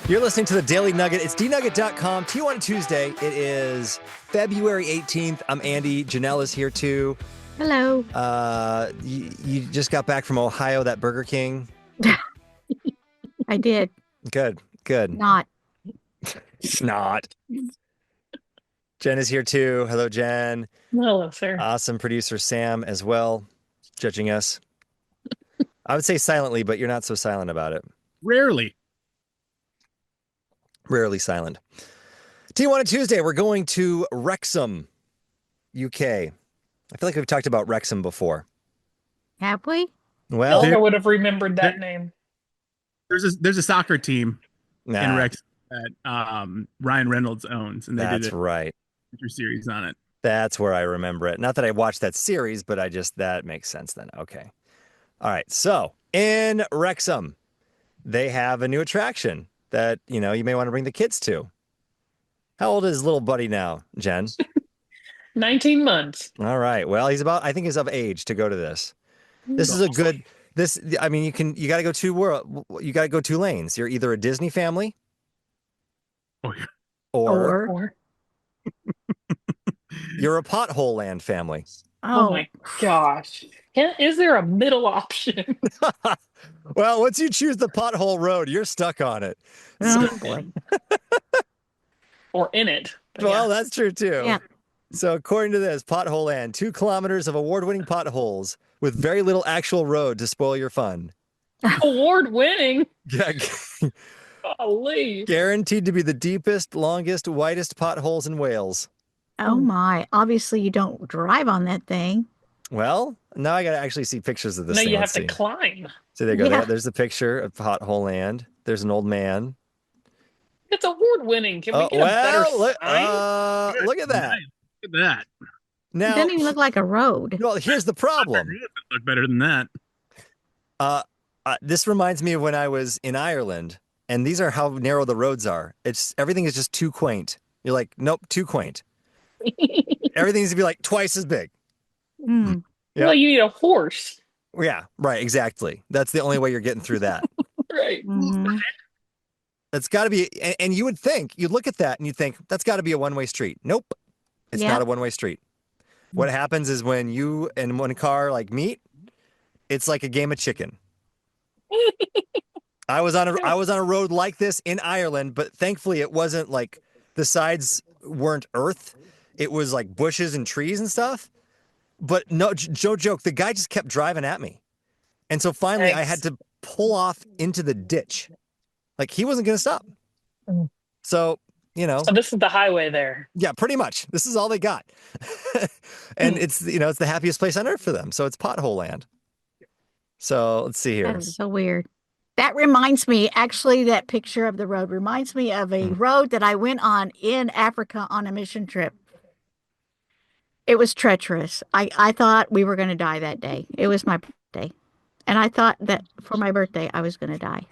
You're listening to the Daily Nugget. It's dnugget.com. Tijuana Tuesday. It is February 18th. I'm Andy. Janelle is here too. Hello. You just got back from Ohio, that Burger King. I did. Good. Not. Not. Jen is here too. Hello, Jen. Hello, sir. Awesome producer Sam as well, judging us. I would say silently, but you're not so silent about it. Rarely silent. Tijuana Tuesday, we're going to Wrexham, UK. I feel like we've talked about Wrexham before. Have we? Well, I would have remembered that name. there's a soccer team in nah, Wrexham that Ryan Reynolds owns, and they that's did a right. series on it. That's where I remember it. Not that I watched that series, but that makes sense then. Okay. All right. So in Wrexham, they have a new attraction that, you may want to bring the kids to. How old is little buddy now, Jen? 19 months. All right. Well, I think he's of age to go to this. This is a good, you got to go you got to go two lanes. You're either a Disney family Oh, yeah. or you're a pothole land family. Oh my gosh. Is there a middle option? Well, once you choose the pothole road, you're stuck on it. Oh, boy. Or in it. Well, that's true too. Yeah. So according to this, Pothole Land, 2 kilometers of award-winning potholes with very little actual road to spoil your fun. Award winning. Yeah. Golly. Guaranteed to be the deepest, longest, widest potholes in Wales. Oh, my. Obviously, you don't drive on that thing. Well, now I got to actually see pictures of this No, thing. you Let's have to see. climb. So there you go. Yeah. There's a picture of Pothole Land. There's an old man. It's award winning. Can we get a better sign? Look at that. Look at that. Now, It doesn't even look like a road. well, here's the problem. Look better than that. This reminds me of when I was in Ireland, and these are how narrow the roads are. Everything is just too quaint. You're like, nope, too quaint. Everything needs to be like twice as big. Mm. Yep. Well, you need a horse. Yeah, right, exactly. That's the only way you're getting through that. Right. Mhm. That's got to be, and you would think, you'd look at that and you'd think, that's got to be a one-way street. Nope, it's Yeah. not a one-way street. What happens is when you and one car like meet, it's like a game of chicken. I was on a road like this in Ireland, but thankfully it wasn't like the sides weren't earth. It was like bushes and trees and stuff. But no joke, the guy just kept driving at me. And so finally I had to pull off into the ditch. Like he wasn't going to stop. Mm. So, So this is the highway there. yeah, pretty much. This is all they got. And it's the happiest place on earth for them. So it's Pothole Land. So let's see here. That's so weird. That reminds me, actually, that picture of the road reminds me of a road that I went on in Africa on a mission trip. It was treacherous. I thought we were going to die that day. It was my birthday. And I thought that for my birthday, I was going to die.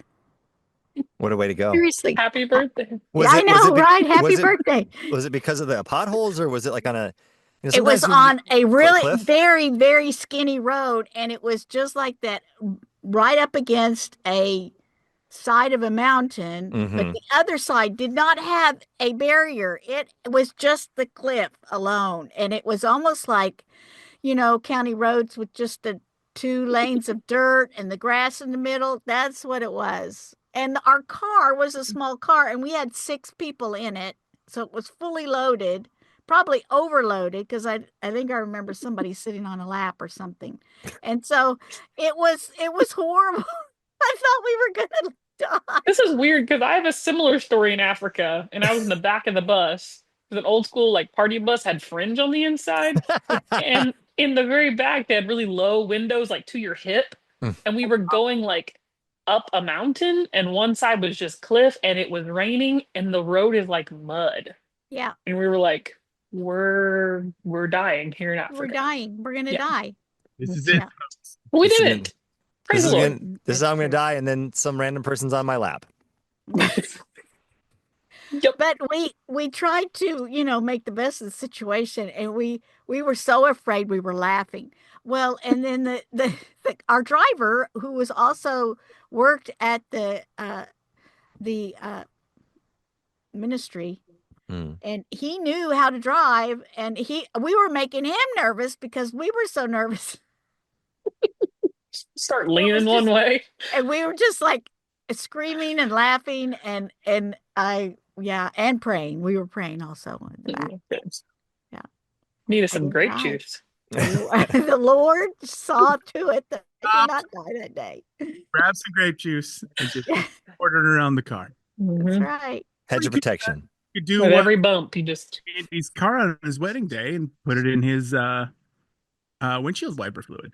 What a way to go. Seriously. Happy birthday. I know, right? Happy birthday. Was it because of the potholes or was it like on a... It was on a really cliff? very, very skinny road. And it was just like that right up against a side of a mountain. Mhm. But the other side did not have a barrier. It was just the cliff alone. And it was almost like, county roads with just the 2 lanes of dirt and the grass in the middle. That's what it was. And our car was a small car and we had 6 people in it. So it was fully loaded, probably overloaded because I think I remember somebody sitting on a lap or something. And so it was horrible. I thought we were going to die. This is weird because I have a similar story in Africa, and I was in the back of the bus. It was an old school party bus, had fringe on the inside, and in the very back they had really low windows to your hip, and we were going up a mountain, and one side was just cliff, and it was raining, and the road is like mud. Yeah, And we were like, we're dying here in Africa. we're dying. We're going to die. This is it. Yeah. We This is didn't. Praise the Lord. This is how I'm going to die, and then some random person's on my lap. Yep. But we tried to, make the best of the situation, and we were so afraid we were laughing. Well, and then our driver, who was also worked at the ministry, Mm. and he knew how to drive, and we were making him nervous because we were so nervous. Start It was leaning one just, way. and we were just like screaming and laughing, and and praying. We were praying also in the back. Good. Yeah. Needed I some didn't grape drive. juice. The Lord saw to it that I did not die that day. Grab some grape juice and just order it around the car. That's Mhm. right. Hedge of protection. You could do With what every bump, you just Andy's car on his wedding day and put it in his windshield wiper fluid.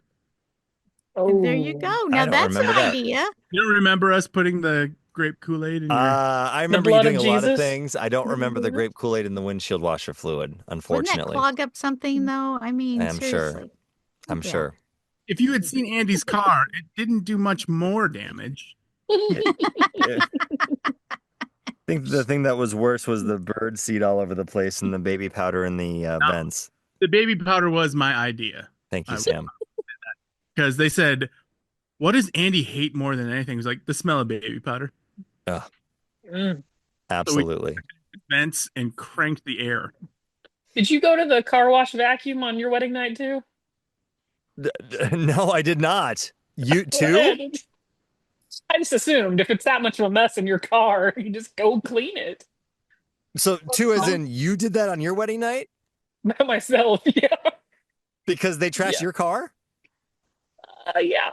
And there you go. I Now don't that's an remember that. idea. You don't remember us putting the grape Kool-Aid in your I remember you blood doing of a lot of Jesus. things. I don't remember the grape Kool-Aid in the windshield washer fluid, Wouldn't that unfortunately. clog up something though? I mean, I'm sure. seriously. I'm Yeah. sure. If you had seen Andy's car, it didn't do much more damage. I think the thing that was worse was the bird seed all over the place and the baby powder in the vents. The baby powder was my idea. Thank you, Sam. Because they said, what does Andy hate more than anything? It was like the smell of baby powder. Ugh, Mm. absolutely. Vents and cranked the air. Did you go to the car wash vacuum on your wedding night too? No, I did not. You too? I just assumed if it's that much of a mess in your car, you just go clean it. So two as in you did that on your wedding night? By myself, yeah. Because they trashed Yeah. your car? Yeah.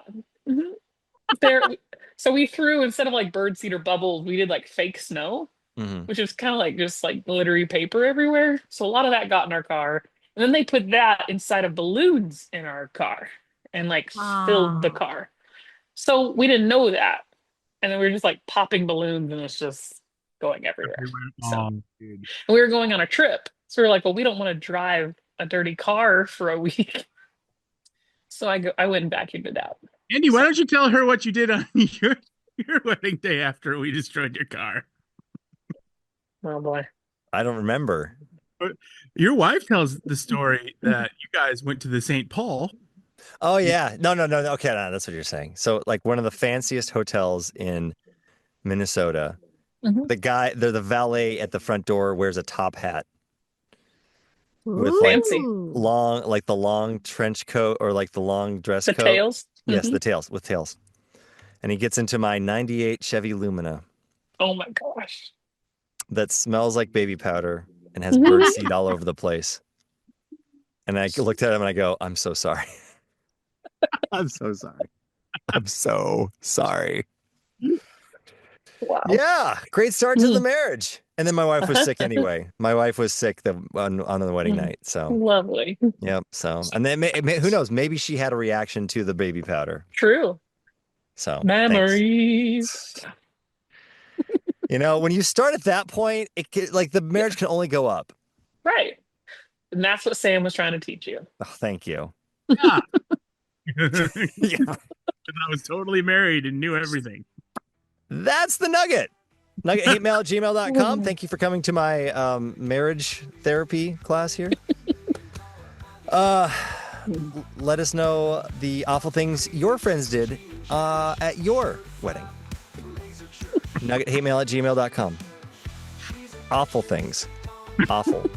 Mhm. There. So we threw, instead of like birdseed or bubbles, we did like fake snow, Mm-hmm. which is kind of like just like glittery paper everywhere. So a lot of that got in our car. And then they put that inside of balloons in our car and like filled the Ah. car. So we didn't know that. And then we were just like popping balloons and it's just going everywhere. So Oh, dude. and we were going on a trip. So we were like, well, we don't want to drive a dirty car for a week. So I went and vacuumed it out. Andy, why don't you tell her what you did on your wedding day after we destroyed your car? Oh boy. I don't remember. Your wife tells the story that you guys went to the St. Paul. Oh yeah. No. Okay, no, that's what you're saying. So like one of the fanciest hotels in Minnesota. Mhm. The valet at the front door wears a top hat with Ooh. like Fancy. long, like the long trench coat or like the long dress The coat. tails. Yes, Mhm. the tails with tails. And he gets into my 98 Chevy Lumina Oh my gosh. that smells like baby powder and has Mhm. birdseed all over the place. And I looked at him and I go, I'm so sorry. I'm so sorry. I'm so sorry. Wow. Yeah, great start to the Mm. marriage. And then my wife was sick anyway. My wife was sick on the wedding night. So, Lovely. yep. So, and then who knows? Maybe she had a reaction to the baby powder. True. So, thanks. Memories. When you start at that point, like the marriage can only go up. Right. And that's what Sam was trying to teach you. Oh, thank you. Yeah. Yeah. I was totally married and knew everything. That's the nugget. Nuggethatemail@gmail.com. Thank you for coming to my marriage therapy class here. Let us know the awful things your friends did at your wedding. Nuggethatemail@gmail.com. Awful things. Awful.